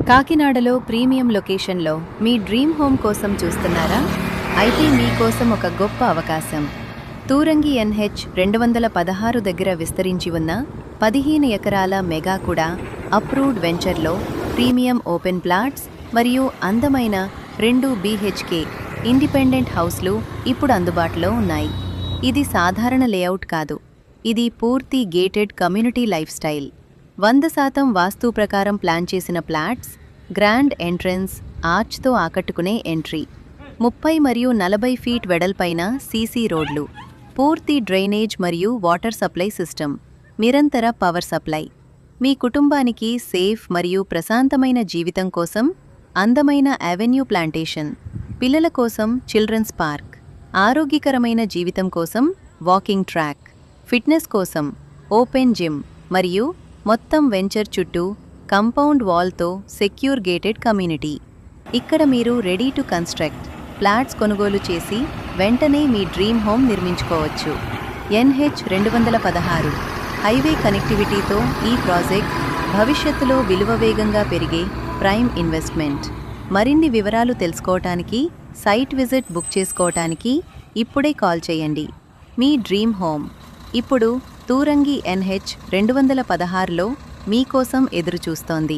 కాకినాడలో ప్రీమియం లొకేషన్లో మీ dream home కోసం చూస్తున్నారా? అయితే మీకోసం ఒక గొప్ప అవకాశం. తూరంగి NH 216 దగ్గర విస్తరించి ఉన్న 15 ఎకరాల మెగా కూడా అప్రూవ్డ్ వెంచర్లో ప్రీమియం ఓపెన్ ప్లాట్స్ మరియు అందమైన 2 BHK ఇండిపెండెంట్ హౌస్లు ఇప్పుడు అందుబాటులో ఉన్నాయి. ఇది సాధారణ లేఅవుట్ కాదు, ఇది పూర్తి గేటెడ్ కమ్యూనిటీ లైఫ్ స్టైల్. 100% వాస్తు ప్రకారం ప్లాన్ చేసిన ఫ్లాట్స్, గ్రాండ్ ఎంట్రన్స్, ఆర్చ్తో ఆకట్టుకునే ఎంట్రీ, 30 మరియు 40 ఫీట్ వెడల్పైన సీసీ రోడ్లు, పూర్తి డ్రైనేజ్ మరియు వాటర్ సప్లై సిస్టమ్, నిరంతర పవర్ సప్లై. మీ కుటుంబానికి సేఫ్ మరియు ప్రశాంతమైన జీవితం కోసం అందమైన అవెన్యూ ప్లాంటేషన్, పిల్లల కోసం చిల్డ్రన్స్ పార్క్, ఆరోగ్యకరమైన జీవితం కోసం వాకింగ్ ట్రాక్, ఫిట్నెస్ కోసం ఓపెన్ జిమ్ మరియు మొత్తం వెంచర్ చుట్టూ కంపౌండ్ వాల్తో సెక్యూర్ గేటెడ్ కమ్యూనిటీ. ఇక్కడ మీరు రెడీ టు కన్స్ట్రక్ట్ ఫ్లాట్స్ కొనుగోలు చేసి వెంటనే మీ డ్రీమ్ హోమ్ నిర్మించుకోవచ్చు. NH 216 హైవే కనెక్టివిటీతో ఈ ప్రాజెక్ట్ భవిష్యత్తులో విలువ వేగంగా పెరిగే ప్రైమ్ ఇన్వెస్ట్మెంట్. మరిన్ని వివరాలు తెలుసుకోవటానికి, సైట్ విజిట్ బుక్ చేసుకోవటానికి ఇప్పుడే కాల్ చేయండి. మీ డ్రీమ్ హోమ్ ఇప్పుడు తూరంగి NH 216లో మీకోసం ఎదురుచూస్తోంది.